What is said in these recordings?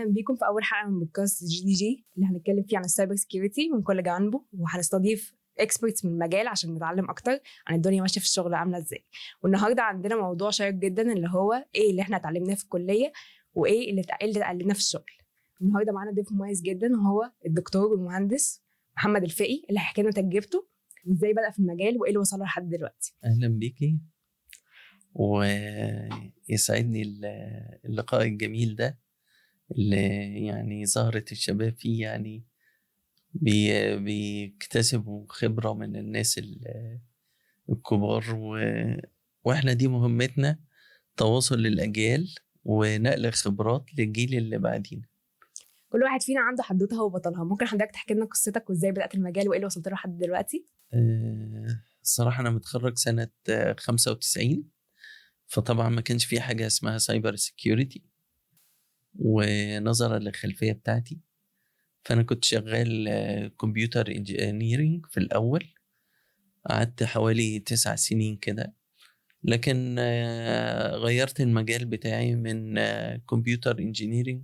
اهلا بيكم في اول حلقه من بودكاست GDG اللي هنتكلم فيه عن السايبر سكيورتي من كل جوانبه، وهنستضيف اكسبرتس من المجال عشان نتعلم اكتر عن الدنيا ماشيه في الشغل عامله ازاي. والنهارده عندنا موضوع شيق جدا اللي هو ايه اللي احنا اتعلمناه في الكليه وايه اللي اتعلمناه في الشغل. النهارده معانا ضيف مميز جدا وهو الدكتور والمهندس محمد الفقي اللي هيحكي لنا تجربته وازاي بدأ في المجال وايه اللي وصل له لحد دلوقتي. أهلا بيكي، ويسعدني اللقاء الجميل ده اللي يعني ظهرت الشباب فيه، يعني بيكتسبوا خبرة من الناس الكبار، وإحنا دي مهمتنا، تواصل للأجيال ونقل خبرات للجيل اللي بعدين. كل واحد فينا عنده حدوته هو بطلها. ممكن حضرتك تحكي لنا قصتك وازاي بدأت المجال وايه اللي وصلت له لحد دلوقتي؟ الصراحة أنا متخرج سنة 95، فطبعا ما كانش في حاجة اسمها سايبر سيكيورتي، ونظرا للخلفية بتاعتي فأنا كنت شغال كمبيوتر انجينيرينج في الأول. قعدت حوالي 9 سنين كده، لكن غيرت المجال بتاعي من كمبيوتر انجينيرينج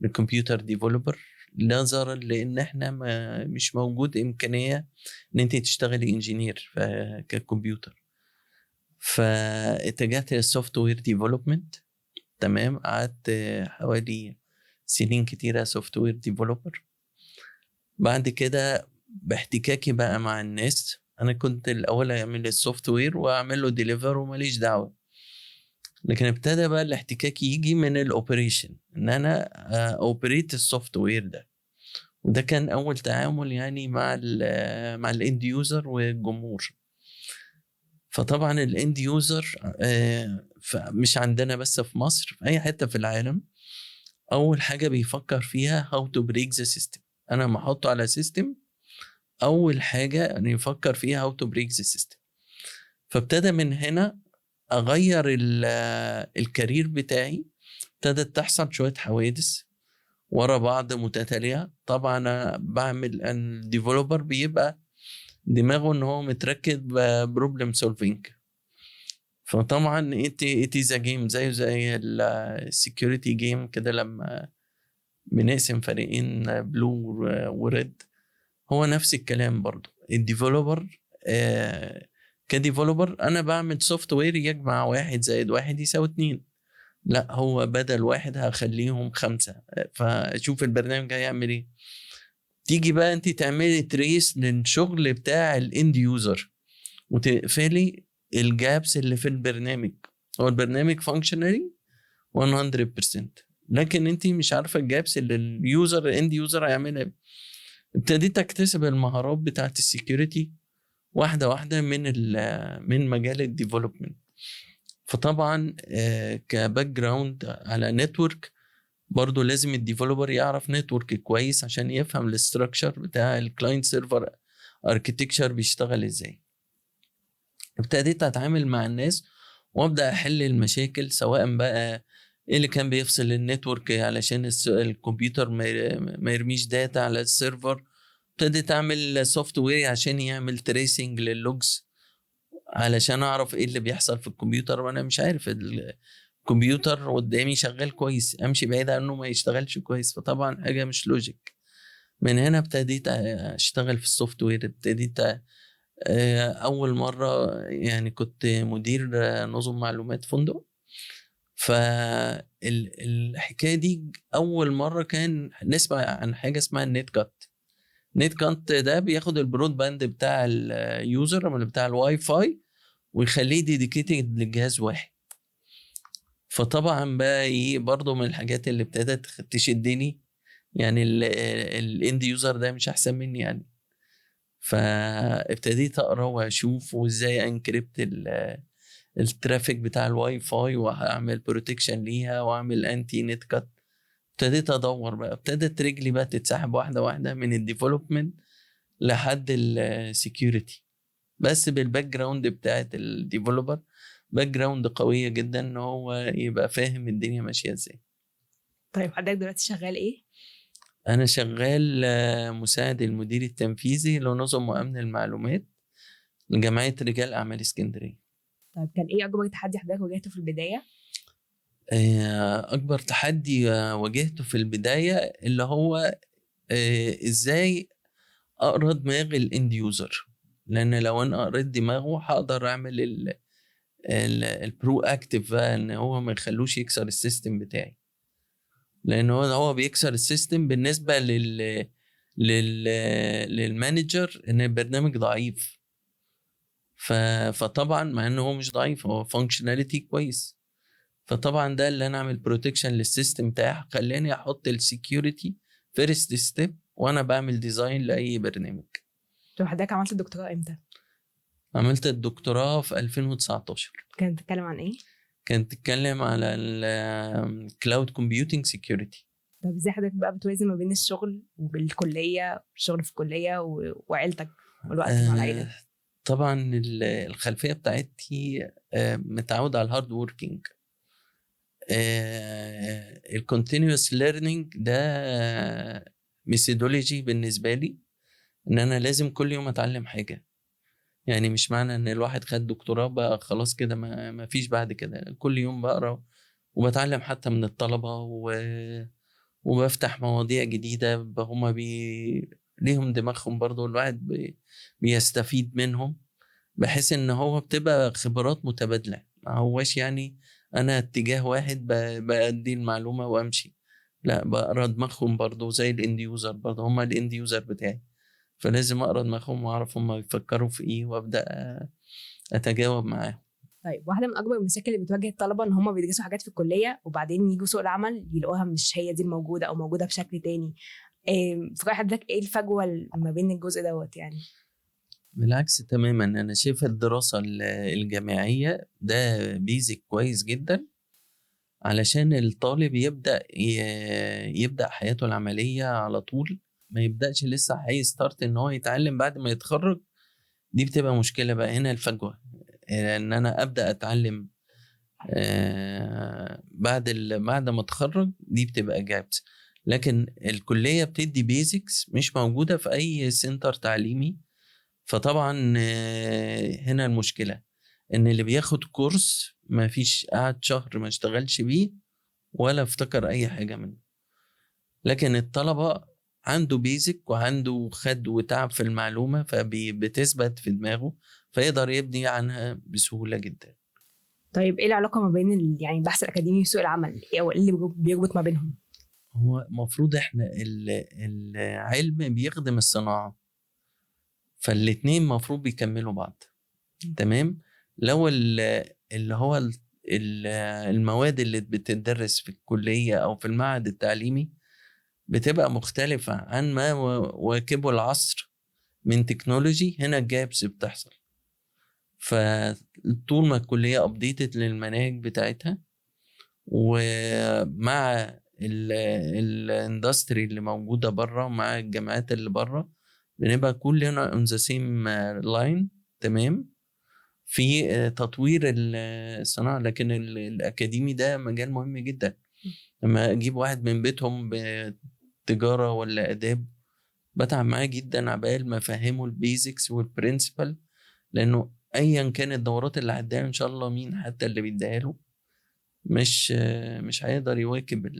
لكمبيوتر ديفلوبر، نظرا لأن احنا مش موجود إمكانية إن أنت تشتغلي انجينير ككمبيوتر، فاتجهت للسوفت وير ديفلوبمنت. تمام، قعدت حوالي سنين كتيرة سوفت وير ديفلوبر. بعد كده باحتكاكي بقى مع الناس، انا كنت الاول اعمل السوفت وير واعمل له ديليفر وماليش دعوه، لكن ابتدى بقى الاحتكاك يجي من الاوبريشن، ان انا اوبريت السوفت وير ده، وده كان اول تعامل يعني مع الاند يوزر والجمهور. فطبعا الاند يوزر مش عندنا بس في مصر، في اي حته في العالم اول حاجه بيفكر فيها how to break the system. انا ما احطه على سيستم، اول حاجه يعني يفكر فيها how to break the system. فابتدى من هنا اغير الكارير بتاعي. ابتدت تحصل شويه حوادث ورا بعض متتاليه. طبعا انا بعمل الديفلوبر بيبقى دماغه ان هو متركب بروبلم سولفينج، فطبعا it is a game زي السكيورتي جيم كده، لما بنقسم فريقين بلو وريد، هو نفس الكلام برضو. الديفلوبر كديفلوبر انا بعمل سوفت وير يجمع 1+1=2، لا هو بدل 1 هخليهم 5. فشوف البرنامج هيعمل ايه. تيجي بقى انت تعملي تريس للشغل بتاع الاند يوزر وتقفلي الجابس اللي في البرنامج. هو البرنامج فانكشنالي 100%، لكن انت مش عارفه الجابس اللي الاند يوزر هيعملها. ابتديت اكتسب المهارات بتاعت السيكيورتي واحده واحده من مجال الديفلوبمنت. فطبعا كباك جراوند على نتورك، برضو لازم الديفلوبر يعرف نتورك كويس عشان يفهم الاستراكشر بتاع الكلاينت سيرفر اركتكتشر بيشتغل ازاي. ابتديت اتعامل مع الناس وابدا احل المشاكل، سواء بقى ايه اللي كان بيفصل النتورك علشان الكمبيوتر ما يرميش داتا على السيرفر. ابتديت اعمل سوفت وير عشان يعمل تريسنج لللوجز، علشان اعرف ايه اللي بيحصل في الكمبيوتر وانا مش عارف الكمبيوتر قدامي شغال كويس، امشي بعيد عنه ما يشتغلش كويس، فطبعا حاجه مش لوجيك. من هنا ابتديت اشتغل في السوفت وير. ابتديت اول مره يعني كنت مدير نظم معلومات فندق. فالحكايه دي اول مره كان نسمع عن حاجه اسمها النت كات. نت كات ده بياخد البرود باند بتاع اليوزر من بتاع الواي فاي ويخليه ديديكيتد للجهاز واحد. فطبعا بقى ايه برضه من الحاجات اللي ابتدت تشدني، يعني الاند يوزر ده مش احسن مني يعني. فابتديت اقرا واشوف وازاي انكريبت الترافيك بتاع الواي فاي واعمل بروتكشن ليها واعمل انتي نت كات. ابتديت ادور بقى، ابتدت رجلي بقى تتسحب واحده واحده من الديفلوبمنت لحد السكيورتي، بس بالباك جراوند بتاعت الديفلوبر، باك جراوند قويه جدا ان هو يبقى فاهم الدنيا ماشيه ازاي. طيب حضرتك دلوقتي شغال ايه؟ انا شغال مساعد المدير التنفيذي لنظم وامن المعلومات لجمعيه رجال اعمال اسكندريه. طيب كان ايه اكبر تحدي حضرتك واجهته في البدايه؟ اكبر تحدي واجهته في البدايه اللي هو ازاي اقرا دماغ الاند يوزر، لان لو انا قريت دماغه هقدر اعمل البرو اكتيف بقى، ان هو ما يخلوش يكسر السيستم بتاعي، لان هو بيكسر السيستم بالنسبه لل للمانجر ان البرنامج ضعيف. فطبعا مع انه هو مش ضعيف، هو فانكشناليتي كويس، فطبعا ده اللي انا اعمل بروتكشن للسيستم بتاعي، خلاني احط السكيورتي فيرست ستيب وانا بعمل ديزاين لاي برنامج. طب حضرتك عملت الدكتوراه امتى؟ عملت الدكتوراه في 2019. كانت بتتكلم عن ايه؟ كانت تتكلم على الكلاود كومبيوتنج سيكيورتي. طب ازاي حضرتك بقى بتوازن ما بين الشغل والكليه، الشغل في الكليه وعيلتك والوقت مع العيله؟ طبعا الخلفيه بتاعتي متعود على الهارد ووركينج. الكونتينوس ليرنينج ده ميثودولوجي بالنسبه لي، ان انا لازم كل يوم اتعلم حاجه. يعني مش معنى ان الواحد خد دكتوراه بقى خلاص كده ما فيش بعد كده، كل يوم بقرا وبتعلم حتى من الطلبه وبفتح مواضيع جديده هما ليهم دماغهم برضو، الواحد بيستفيد منهم، بحيث ان هو بتبقى خبرات متبادله، ما هوش يعني انا اتجاه واحد بأدي المعلومه وامشي. لا، بقرا دماغهم برضو زي الاند يوزر، برضو هما الاند يوزر بتاعي، فلازم اقرا دماغهم واعرف هم بيفكروا في ايه وابدا اتجاوب معاهم. طيب واحده من اكبر المشاكل اللي بتواجه الطلبه ان هم بيدرسوا حاجات في الكليه وبعدين يجوا سوق العمل يلاقوها مش هي دي الموجوده او موجوده بشكل تاني. في رأي حضرتك ايه الفجوه ما بين الجزء دوت يعني؟ بالعكس تماما، انا شايف الدراسه الجامعيه ده بيزك كويس جدا، علشان الطالب يبدا حياته العمليه على طول، ما يبداش لسه هيستارت ان هو يتعلم بعد ما يتخرج. دي بتبقى مشكله بقى هنا الفجوه، ان انا ابدا اتعلم بعد ما اتخرج، دي بتبقى جابس. لكن الكليه بتدي بيزكس مش موجوده في اي سنتر تعليمي، فطبعا هنا المشكله ان اللي بياخد كورس ما فيش قعد شهر ما اشتغلش بيه ولا افتكر اي حاجه منه، لكن الطلبه عنده بيزك وعنده خد وتعب في المعلومه فبتثبت في دماغه، فيقدر يبني عنها بسهوله جدا. طيب ايه العلاقه ما بين يعني البحث الاكاديمي وسوق العمل؟ ايه او إيه اللي بيربط ما بينهم؟ هو المفروض احنا العلم بيخدم الصناعه، فالاتنين المفروض بيكملوا بعض. تمام. لو اللي هو المواد اللي بتدرس في الكلية أو في المعهد التعليمي بتبقى مختلفة عن ما واكبه العصر من تكنولوجي، هنا الجابس بتحصل. فطول ما الكلية أبديتد للمناهج بتاعتها، ومع الاندستري اللي موجودة بره ومع الجامعات اللي بره، بنبقى كلنا on the same line. تمام. في تطوير الصناعة، لكن الأكاديمي ده مجال مهم جدا. لما أجيب واحد من بيتهم بتجارة ولا آداب، بتعب معاه جدا عبال ما أفهمه البيزكس والبرنسبل، لأنه أيا كان الدورات اللي هديها إن شاء الله مين حتى اللي بيديها له مش هيقدر يواكب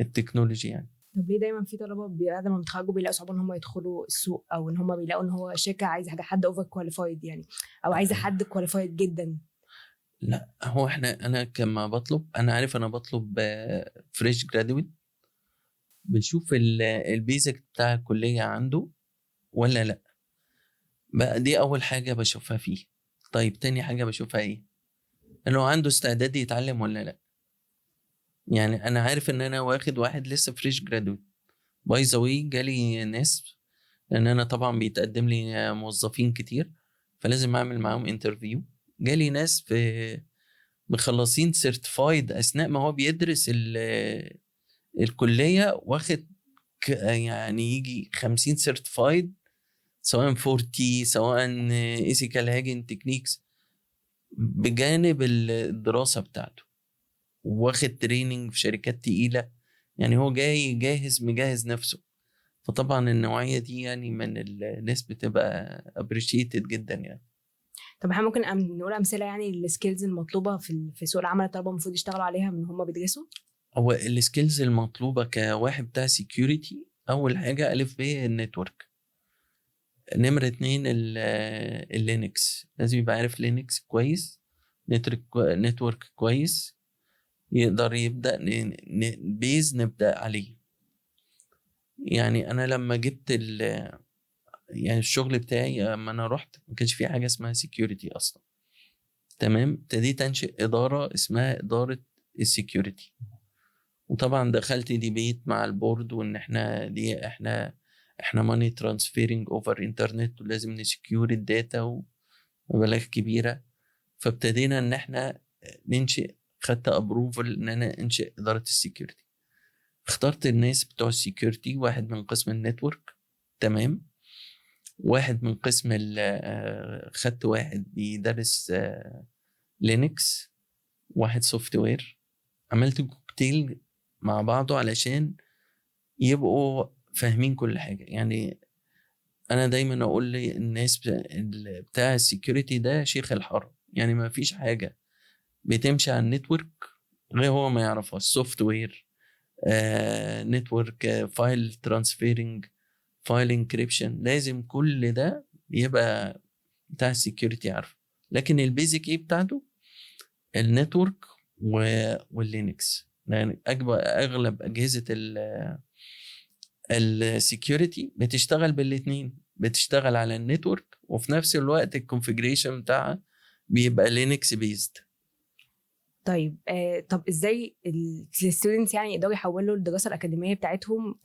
التكنولوجي يعني. طب ليه دايما في طلبه بعد ما بيتخرجوا بيلاقوا صعوبه ان هم يدخلوا السوق، او ان هم بيلاقوا ان هو شركه عايزه حد اوفر كواليفايد يعني، او عايزه حد كواليفايد جدا؟ لا، هو انا كما بطلب، انا عارف انا بطلب فريش جرادويت، بشوف البيزك بتاع الكلية عنده ولا لا. بقى دي اول حاجة بشوفها فيه. طيب تاني حاجة بشوفها ايه؟ انه عنده استعداد يتعلم ولا لا. يعني انا عارف ان انا واخد واحد لسه فريش جرادويت، باي ذا واي جالي ناس، لان انا طبعا بيتقدم لي موظفين كتير فلازم اعمل معاهم انترفيو. جالي ناس في مخلصين سيرتيفايد اثناء ما هو بيدرس الكلية، واخد يعني يجي 50 سيرتيفايد، سواء 40 سواء ايثيكال هاجن تكنيكس، بجانب الدراسة بتاعته، واخد تريننج في شركات تقيلة. يعني هو جاي جاهز مجهز نفسه. فطبعا النوعية دي يعني من الناس بتبقى appreciated جدا يعني. طب احنا ممكن نقول امثله يعني السكيلز المطلوبه في سوق العمل الطلبه المفروض يشتغلوا عليها من هم بيدرسوا؟ هو السكيلز المطلوبة كواحد بتاع سيكيورتي، أول حاجة ألف ب النتورك. نمرة 2 اللينكس، لازم يبقى عارف لينكس كويس، نتورك كويس، يقدر يبدأ بيز نبدأ عليه. يعني أنا لما جبت يعني الشغل بتاعي لما أنا رحت ما كانش في حاجة اسمها سيكيورتي أصلا. تمام، ابتديت أنشئ إدارة اسمها إدارة السيكيورتي، وطبعا دخلت ديبيت مع البورد وان احنا ماني ترانسفيرنج اوفر انترنت ولازم نسكيور الداتا ومبالغ كبيره. فابتدينا ان احنا ننشئ، خدت ابروفل ان انا انشئ اداره السكيورتي. اخترت الناس بتوع السكيورتي، واحد من قسم النتورك، تمام، واحد من قسم خدت واحد بيدرس لينكس، واحد سوفت وير. عملت كوكتيل مع بعضه علشان يبقوا فاهمين كل حاجة. يعني أنا دايما أقول للناس بتاع السيكوريتي ده شيخ الحرم، يعني ما فيش حاجة بتمشي على النتورك غير هو ما يعرفها. السوفت وير، نتورك، فايل ترانسفيرنج، فايل انكريبشن، لازم كل ده يبقى بتاع السيكوريتي عارفه. لكن البيزك ايه بتاعته النتورك واللينكس، يعني اغلب اجهزه السكيورتي بتشتغل بالاتنين، بتشتغل على النتورك وفي نفس الوقت الكونفيجريشن بتاعها بيبقى لينكس بيزد. طيب طب ازاي الستودنتس يعني يقدروا يحولوا الدراسه الاكاديميه بتاعتهم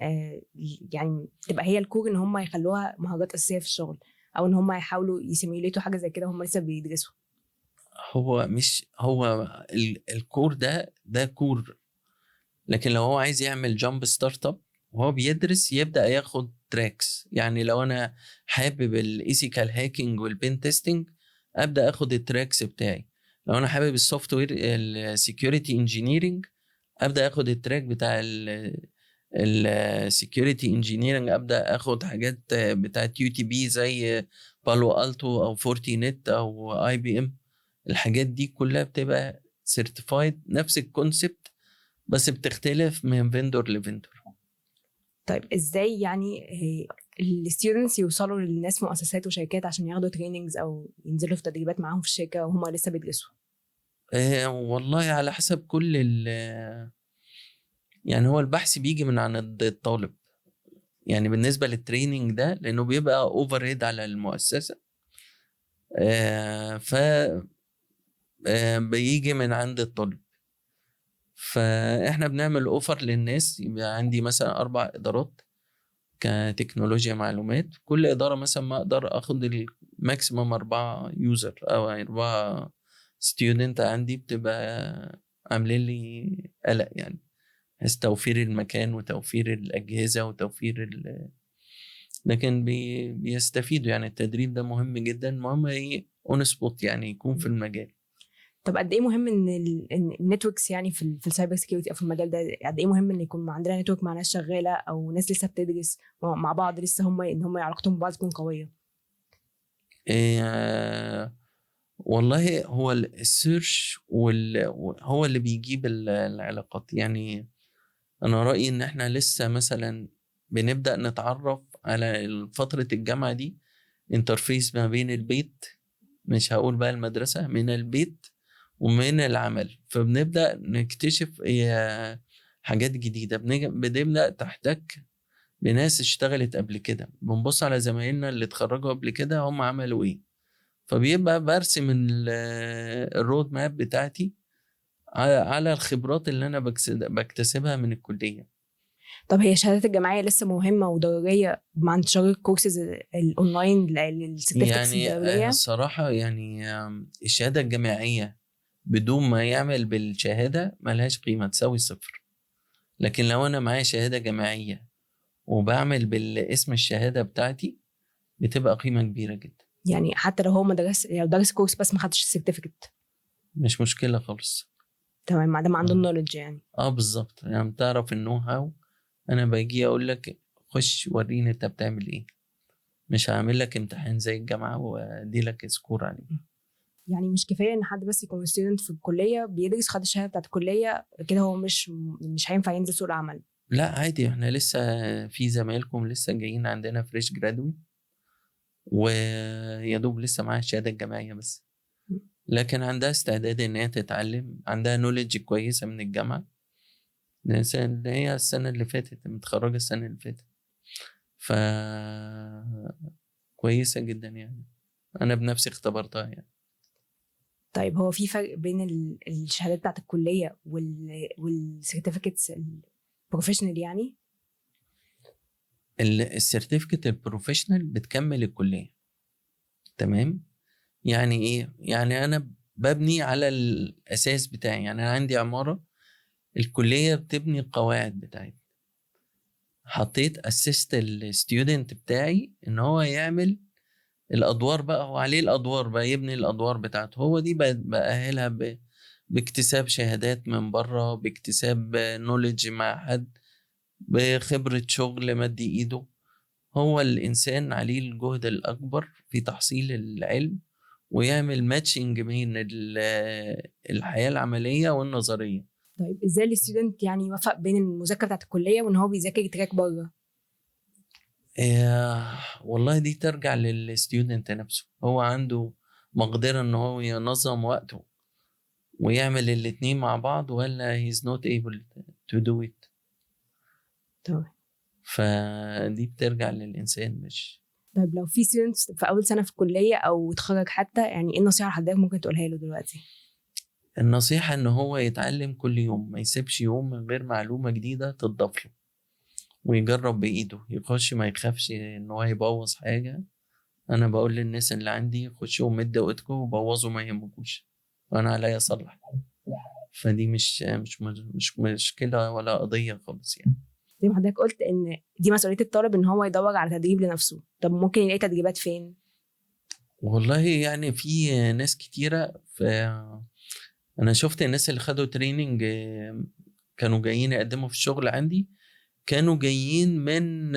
يعني تبقى هي الكور ان هم يخلوها مهارات اساسيه في الشغل، او ان هم يحاولوا يسيميوليتوا حاجه زي كده هم لسه بيدرسوا؟ هو مش هو الكور ده كور، لكن لو هو عايز يعمل جامب ستارت اب وهو بيدرس يبدا ياخد تراكس. يعني لو انا حابب الايثيكال هاكينج والبين تيستنج ابدا اخد التراكس بتاعي. لو انا حابب السوفت وير السكيورتي انجينيرنج ابدا اخد التراك بتاع السكيورتي انجينيرنج، ابدا اخد حاجات بتاعت يو تي بي زي بالو التو او فورتي نت او اي بي ام. الحاجات دي كلها بتبقى سيرتيفايد، نفس الكونسبت بس بتختلف من فيندور لفيندور. طيب ازاي يعني الستودنتس يوصلوا للناس في مؤسسات وشركات عشان ياخدوا تريننجز او ينزلوا في تدريبات معاهم في الشركه وهم لسه بيدرسوا؟ والله على حسب كل يعني هو البحث بيجي من عند الطالب. يعني بالنسبة للتريننج ده لأنه بيبقى اوفر هيد على المؤسسة، ف بيجي من عند الطالب. فاحنا بنعمل اوفر للناس، يبقى عندي مثلا 4 إدارات كتكنولوجيا معلومات، كل إدارة مثلا ما أقدر أخد الماكسيموم 4 يوزر أو 4 ستودنت عندي، بتبقى عاملين لي قلق يعني، بس توفير المكان وتوفير الأجهزة وتوفير لكن بيستفيدوا. يعني التدريب ده مهم جدا، مهم ايه اون سبوت يعني يكون في المجال. طب قد ايه مهم ان النتوركس يعني في السايبر سيكيورتي او في المجال ده، قد ايه مهم ان يكون عندنا نتورك مع ناس شغاله او ناس لسه بتدرس مع بعض لسه هم ان هم علاقتهم ببعض تكون قويه؟ إيه والله هو السيرش هو اللي بيجيب العلاقات. يعني انا رأيي ان احنا لسه مثلا بنبدأ نتعرف على فترة الجامعة دي، انترفيس ما بين البيت، مش هقول بقى المدرسة، من البيت ومن العمل. فبنبدأ نكتشف حاجات جديدة، بنبدأ تحتك بناس اشتغلت قبل كده، بنبص على زمايلنا اللي اتخرجوا قبل كده هم عملوا ايه. فبيبقى برسم الرود ماب بتاعتي على الخبرات اللي انا بكتسبها من الكلية. طب هي الشهادات الجامعيه لسه مهمه وضروريه مع انتشار الكورسز الاونلاين للسيرتيفيكتس يعني الدوليه؟ الصراحة يعني الشهادة الجامعية بدون ما يعمل بالشهادة ملهاش قيمة، تساوي صفر. لكن لو أنا معايا شهادة جامعية وبعمل بالاسم الشهادة بتاعتي بتبقى قيمة كبيرة جدا. يعني حتى لو هو ما درس، لو درس كورس بس ما خدش السيرتيفيكت مش مشكلة خالص. تمام ما دام عنده اه, النولج يعني. بالظبط، يعني بتعرف النو هاو. أنا باجي أقول لك خش وريني أنت بتعمل إيه، مش هعمل لك امتحان زي الجامعة وادي لك سكور عليه. يعني مش كفايه ان حد بس يكون ستودنت في الكليه بيدرس خد الشهاده بتاعت الكليه كده، هو مش هينفع ينزل سوق العمل. لا عادي، احنا لسه في زمايلكم لسه جايين عندنا فريش جرادويت ويا دوب لسه معاها الشهادة الجامعية بس، لكن عندها استعداد ان هي تتعلم، عندها نوليدج كويسة من الجامعة. اللي هي السنة اللي فاتت متخرجة السنة اللي فاتت، ف كويسة جدا يعني، أنا بنفسي اختبرتها يعني. طيب هو في فرق بين الشهادات بتاعت الكليه والسيرتيفيكتس البروفيشنال يعني؟ السيرتيفيكت البروفيشنال بتكمل الكلية، تمام. يعني إيه؟ يعني أنا ببني على الأساس بتاعي، يعني أنا عندي عمارة، الكلية بتبني القواعد بتاعتي، حطيت أسست الستودنت بتاعي إن هو يعمل الادوار بقى، هو عليه الادوار بقى، يبني الادوار بتاعته، هو دي باهلها باكتساب شهادات من بره، باكتساب نوليدج مع حد، بخبرة شغل مدي ايده. هو الانسان عليه الجهد الاكبر في تحصيل العلم، ويعمل ماتشنج بين الحياة العملية والنظرية. طيب ازاي الستودنت يعني يوفق بين المذاكره بتاعت الكليه وان هو بيذاكر تراك بره؟ والله دي ترجع للستودنت نفسه، هو عنده مقدرة ان هو ينظم وقته ويعمل الاتنين مع بعض، ولا he's not able to do it. طيب. فدي بترجع للإنسان مش. طيب لو في ستودنت في اول سنه في الكليه او اتخرج حتى، يعني ايه النصيحه اللي حضرتك ممكن تقولها له دلوقتي؟ النصيحة إن هو يتعلم كل يوم، ما يسيبش يوم من غير معلومة جديدة تضاف له، ويجرب بإيده، يخش ما يخافش إن هو يبوظ حاجة. أنا بقول للناس اللي عندي خشوا مدوا إيدكم وبوظوا ما يهمكوش، وأنا عليا أصلح. فدي مش مشكلة ولا قضية خالص يعني. زي ما حضرتك قلت ان دي مسؤوليه الطالب ان هو يدور على تدريب لنفسه، طب ممكن يلاقي تدريبات فين؟ والله يعني في ناس كتيرة، أنا شفت الناس اللي خدوا تريننج كانوا جايين يقدموا في الشغل عندي، كانوا جايين من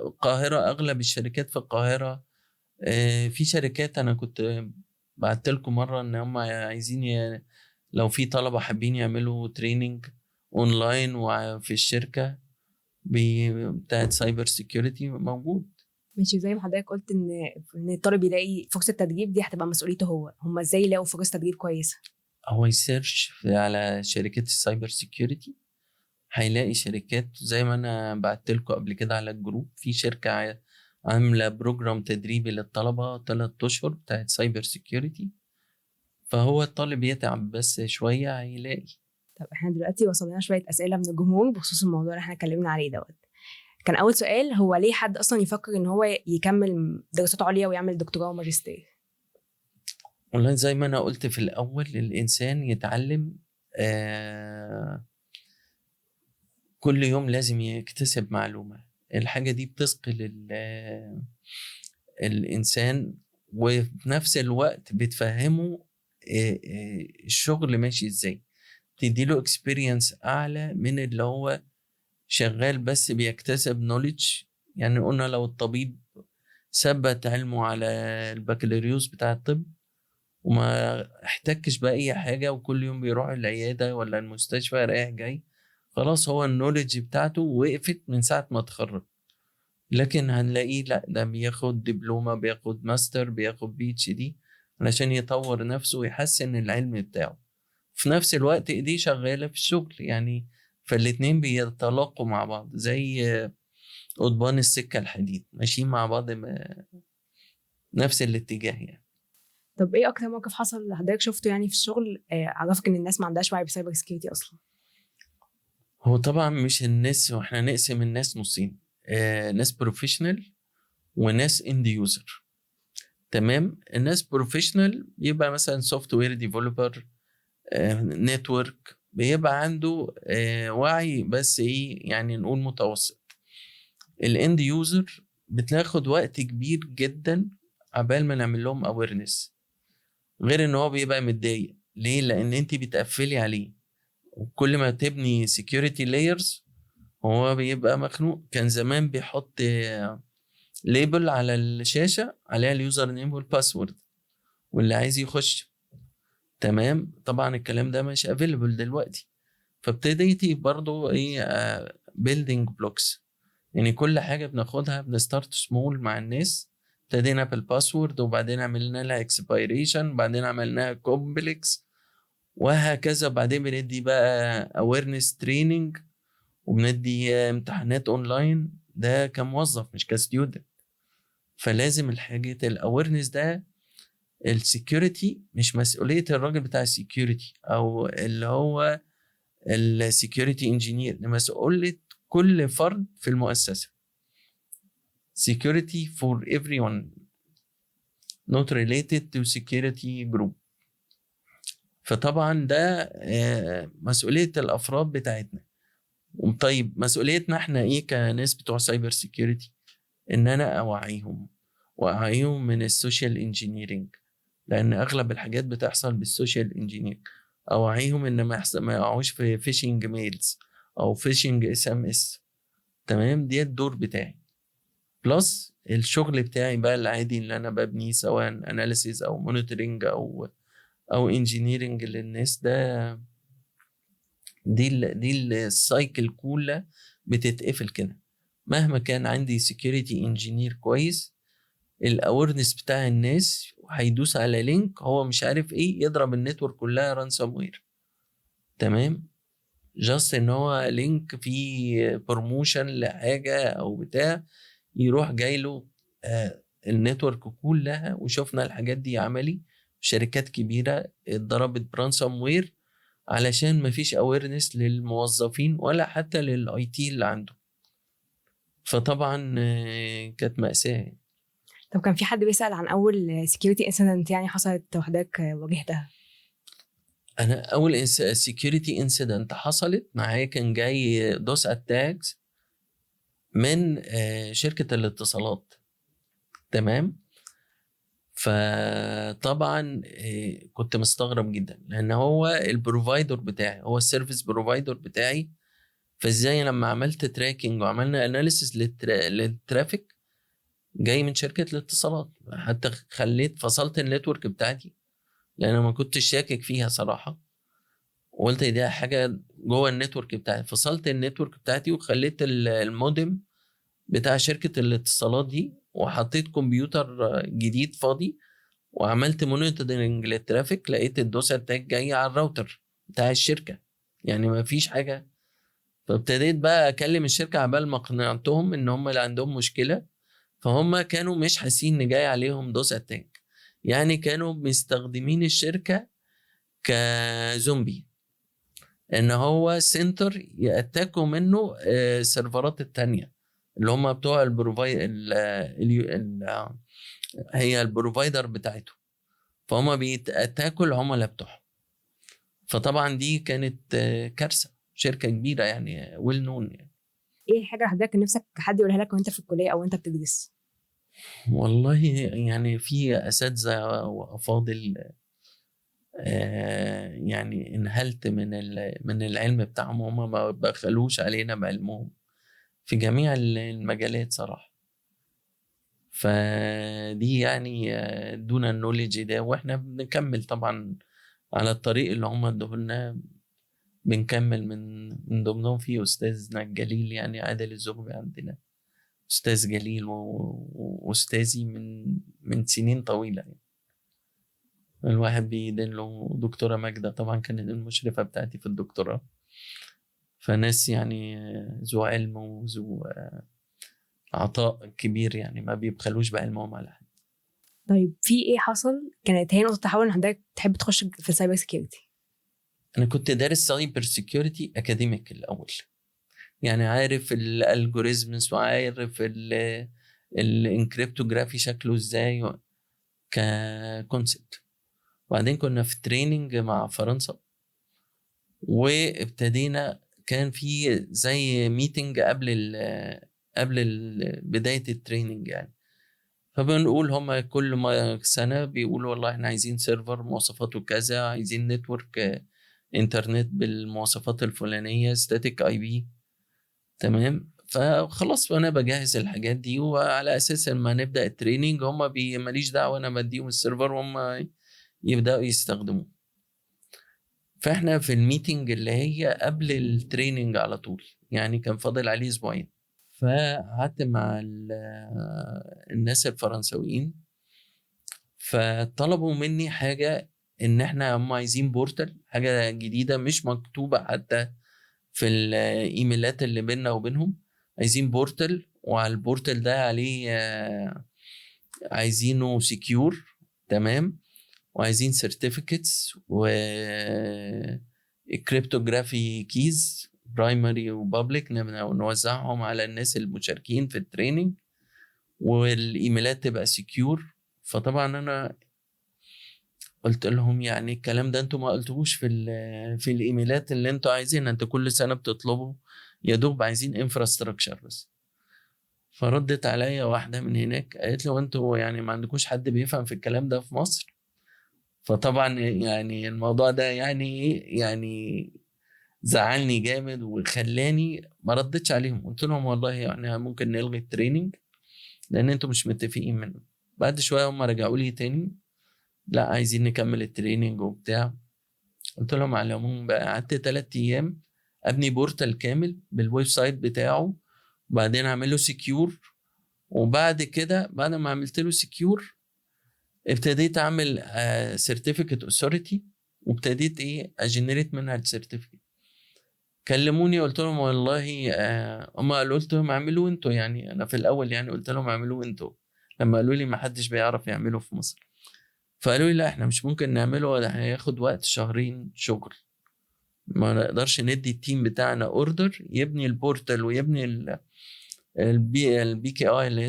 القاهرة، أغلب الشركات في القاهرة. في شركات أنا كنت بعت لكم مرة إن هم عايزين لو في طلبة حابين يعملوا تريننج أونلاين وفي الشركة بتاعت سايبر سيكيورتي موجود. ماشي، زي ما حضرتك قلت ان الطالب يلاقي فرصه تدريب، دي هتبقى مسؤوليته هو، هم ازاي يلاقوا فرص تدريب كويسه؟ هو يسيرش على شركات السايبر سيكيورتي، هيلاقي شركات زي ما انا بعت لكم قبل كده على الجروب، في شركة عاملة بروجرام تدريبي للطلبة 3 اشهر بتاعت سايبر سيكيورتي، فهو الطالب يتعب بس شوية هيلاقي. طب احنا دلوقتي وصلنا شويه اسئله من الجمهور بخصوص الموضوع اللي احنا اتكلمنا عليه دوت. كان اول سؤال هو ليه حد اصلا يفكر ان هو يكمل دراسات عليا ويعمل دكتوراه وماجستير؟ والله زي ما انا قلت في الاول، الانسان يتعلم كل يوم، لازم يكتسب معلومة. الحاجة دي بتثقل الإنسان، وفي نفس الوقت بتفهمه الشغل ماشي إزاي، تديله اكسبيرينس أعلى من اللي هو شغال بس بيكتسب نوليدج. يعني قلنا لو الطبيب ثبت علمه على البكالوريوس بتاع الطب وما احتكش بأي حاجة، وكل يوم بيروح العيادة ولا المستشفى رايح جاي، خلاص هو النوليدج بتاعته وقفت من ساعة ما اتخرج. لكن هنلاقيه لا، ده بياخد دبلومة، بياخد ماستر، بياخد PhD علشان يطور نفسه ويحسن العلم بتاعه، في نفس الوقت ايديه شغالة في الشغل يعني. فالاتنين بيتلاقوا مع بعض زي قضبان السكة الحديد، ماشيين مع بعض نفس الاتجاه يعني. طب ايه اكتر موقف حصل لحضرتك شفته يعني في الشغل عرفك ان الناس ما عندهاش وعي بسايبر سكيورتي اصلا؟ هو طبعا مش الناس، واحنا نقسم الناس نصين، ناس بروفيشنال وناس اند يوزر. تمام. الناس بروفيشنال يبقى مثلا سوفت وير ديفلوبر، نتورك، بيبقى عنده وعي بس ايه يعني نقول متوسط. الاند يوزر بتاخد وقت كبير جدا عبال ما نعمل لهم اويرنس، غير ان هو بيبقى متضايق ليه، لان انت بتقفلي عليه، وكل ما تبني security layers هو بيبقى مخنوق. كان زمان بيحط ليبل على الشاشه عليها اليوزر نيم والباسورد واللي عايز يخش. تمام. طبعا الكلام ده مش افيلبل دلوقتي، فابتديتي برضو ايه بيلدينج بلوكس. يعني كل حاجه بناخدها بنستارت سمول مع الناس. ابتدينا بالباسورد وبعدين عملنا لها اكسبيريشن، بعدين عملناها كومبلكس وهكذا. بعدين بندي بقى اويرنس تريننج وبندي امتحانات اونلاين، ده كموظف مش كستودنت. فلازم الحاجة الاويرنس ده، السكيورتي مش مسؤولية الراجل بتاع السكيورتي او اللي هو السكيورتي انجينير، ده مسؤولية كل فرد في المؤسسة. security for everyone not related to security group. فطبعا ده مسؤولية الافراد بتاعتنا. طيب مسؤوليتنا احنا ايه كناس بتوع سايبر سيكيورتي؟ ان انا اوعيهم من السوشيال انجينيرنج، لان اغلب الحاجات بتحصل بالسوشيال انجينير. اوعيهم ان ما يقعوش في فيشنج ميلز او فيشنج SMS. تمام. دي الدور بتاعي. بلس الشغل بتاعي بقى العادي اللي انا ببنيه، سواء اناليسيز او مونيتورنج او انجينيرنج للناس. ده دي السايكل كلها بتتقفل كده. مهما كان عندي سكيورتي انجينير كويس، الاويرنس بتاع الناس هيدوس على لينك هو مش عارف ايه، يضرب النتورك كلها رانسوم وير. تمام. جاست ان هو لينك فيه بروموشن لحاجه او بتاع، يروح جاي له النتورك كلها. وشفنا الحاجات دي عملي، شركات كبيره اتضربت برانسوم وير علشان مفيش اويرنس للموظفين ولا حتى للاي تي اللي عنده. فطبعا كانت مأساة. طب كان في حد بيسأل عن اول security incident يعني حصلت وحدك واجهتها؟ انا اول سكيورتي انسيدنت حصلت معايا كان جاي دوس اتاكس من شركة الاتصالات. تمام. فطبعا كنت مستغرب جدا، لان هو البروفايدر بتاعي، هو السيرفيس بروفايدر بتاعي. فازاي لما عملت تراكنج وعملنا اناليسيس للترافيك جاي من شركة الاتصالات؟ حتى فصلت النتورك بتاعتي لان ما كنتش شاكك فيها صراحة، وقلت دي حاجة جوه النتورك بتاعتي. فصلت النتورك بتاعتي وخليت المودم بتاع شركة الاتصالات دي، وحطيت كمبيوتر جديد فاضي وعملت مونيتورنج للترافيك. لقيت الدوسر تاج جاي على الراوتر بتاع الشركة، يعني ما فيش حاجة. فابتديت بقى اكلم الشركة عبال ما قنعتهم ان هم اللي عندهم مشكلة. فهم كانوا مش حاسين ان جاي عليهم دوس اتاك، يعني كانوا مستخدمين الشركة كزومبي، ان هو سنتر يأتاكوا منه السيرفرات التانية اللي هم بتوع هي البروفايدر بتاعته. فهم بيتأتاكوا العملاء بتوعهم. فطبعا دي كانت كارثة. شركة كبيرة يعني ويل نون يعني. ايه حاجه حضرتك نفسك حد يقولها لك وانت في الكليه او انت بتدرس؟ والله يعني في أساتذة وأفاضل يعني انهلت من العلم بتاعهم. هم ما بخلوش علينا بعلمهم في جميع المجالات صراحة. فدي يعني دون النوليدج ده، واحنا بنكمل طبعا على الطريق اللي هم ادوهولنا. بنكمل من ضمنهم في أستاذنا الجليل يعني عادل الزغبي عندنا. أستاذ جليل وأستاذي من سنين طويلة يعني. الواحد بيدين له دكتورة ماجدة طبعا كانت المشرفة بتاعتي في الدكتوراه. فناس يعني ذو علم وذو عطاء كبير، يعني ما بيبخلوش بعلمهم على حد. طيب في ايه حصل كانت هي نقطه تحول ان حضرتك تحب تخش في السايبر سيكيورتي؟ انا كنت دارس سايبر سيكيورتي اكاديميك الاول، يعني عارف الالجوريزمز وعارف الانكريبتوجرافي شكله ازاي ككونسبت. وبعدين كنا في تريننج مع فرنسا، وابتدينا كان في زي ميتنج قبل بداية التريننج يعني. فبنقول هما كل ما سنة بيقولوا والله احنا عايزين سيرفر مواصفاته كذا، عايزين نتورك انترنت بالمواصفات الفلانية، ستاتيك IP. تمام. فخلاص وانا بجهز الحاجات دي، وعلى اساس لما نبدا التريننج هم ماليش دعوه، انا بديهم السيرفر وهم يبداوا يستخدموه. فاحنا في الميتنج اللي هي قبل التريننج على طول، يعني كان فاضل عليه اسبوعين، فقعدت مع الناس الفرنسويين، فطلبوا مني حاجه، ان احنا هم عايزين بورتال، حاجه جديده مش مكتوبه حتى في الايميلات اللي بيننا وبينهم. عايزين بورتال، وعلى البورتال ده عليه عايزينه سكيور، تمام، وعايزين سيرتيفيكتس و كريبتوغرافي كيز برايمري وبابليك، نوزعهم على الناس المشاركين في التريننج، والايميلات تبقى سكيور. فطبعا انا قلت لهم يعني الكلام ده انتوا ما قلتوش في الايميلات اللي انتوا عايزينها، انتوا كل سنه بتطلبوا يا دوب عايزين انفراستراكشر بس. فردت عليا واحده من هناك قالت لي وانتوا يعني ما عندكوش حد بيفهم في الكلام ده في مصر؟ فطبعا يعني الموضوع ده يعني زعلني جامد وخلاني ما ردتش عليهم. قلت لهم والله يعني ممكن نلغي التريننج لان انتوا مش متفقين منه. بعد شويه هم رجعوا لي تاني، لا عايزين نكمل التريننج وبتاع. قلت لهم على العموم بقى، قعدت 3 ايام ابني بورتال كامل بالويب سايت بتاعه، وبعدين اعمل له سكيور. وبعد كده بعد ما عملت له سكيور ابتديت اعمل سيرتيفيكت اوثوريتي، وابتديت اجنريت منها السيرتيفيكت. كلموني قلت لهم والله هم قلت لهم اعملوا انتوا، يعني انا في الاول يعني قلت لهم اعملوا انتوا، لما قالوا لي ما حدش بيعرف يعمله في مصر. فقالوا لي لا احنا مش ممكن نعمله، ده هياخد وقت 2 شهور، ما نقدرش ندي التيم بتاعنا اوردر يبني البورتال ويبني البي كي اي اللي هي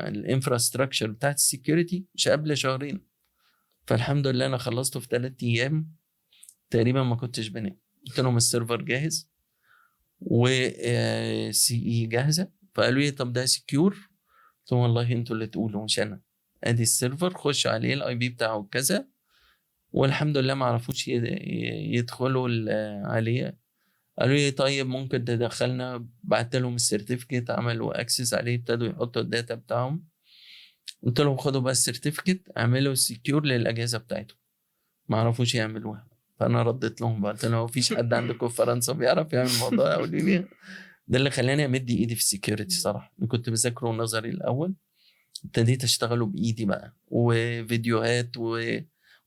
الانفراستراكشر بتاعت السكيورتي مش قبل 2 شهور. فالحمد لله انا خلصته في 3 ايام تقريبا، ما كنتش بنام. قلت لهم السيرفر جاهز وسي اي جاهزه، فقالوا لي طب ده سكيور؟ قلت لهم والله انتوا اللي تقولوا مش انا. ادي السيرفر خش عليه الاي بي بتاعه كذا، والحمد لله ما عرفوش يدخلوا عليه. قالوا لي طيب ممكن تدخلنا، بعت لهم السيرتيفيكت عملوا اكسس عليه، ابتدوا يحطوا الداتا بتاعهم. قلت لهم خدوا بقى السيرتيفيكت اعملوا سكيور للاجهزه بتاعتهم، ما عرفوش يعملوها. فانا رديت لهم بقى قلت لهم مفيش حد عندكم في فرنسا بيعرف يعمل الموضوع ده؟ قالوا لي ده اللي خلاني امد ايدي في السكيورتي صراحه. انا كنت بذاكره نظري الاول، ابتديت اشتغله بايدي بقى، وفيديوهات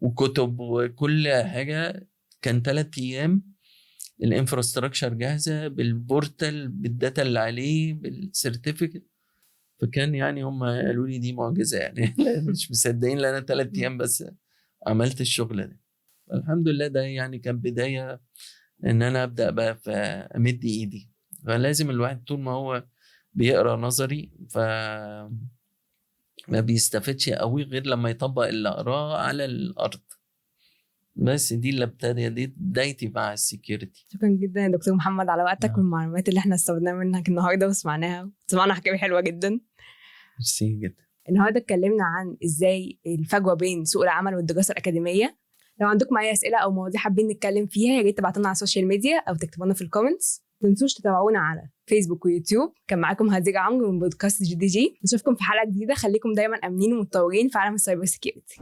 وكتب وكل حاجه. كان 3 ايام الانفراستراكشر جاهزه بالبورتال بالداتا اللي عليه بالسيرتيفيكت. فكان يعني هم قالوا لي دي معجزه يعني مش مصدقين ان انا 3 ايام بس عملت الشغل ده. الحمد لله ده يعني كان بدايه ان انا ابدا بقى امد ايدي. فلازم الواحد طول ما هو بيقرا نظري ما بيستفدش قوي غير لما يطبق اللي قراه على الارض. بس دي اللي دي بدايتي مع السكيورتي. شكرا جدا يا دكتور محمد على وقتك والمعلومات اللي احنا استفدناها منك النهارده وسمعناها حكايه حلوه جدا. ميرسي جدا. النهارده اتكلمنا عن ازاي الفجوه بين سوق العمل والدراسه الاكاديميه. لو عندكم اي اسئله او مواضيع حابين نتكلم فيها يا ريت تبعتوا لنا على السوشيال ميديا او تكتبوا لنا في الكومنتس. ما تنسوش تتابعونا على فيسبوك ويوتيوب. كان معاكم هدير عمرو من بودكاست GDG. نشوفكم في حلقه جديده. خليكم دايما امنين ومتطورين في عالم السايبر سيكيورتي.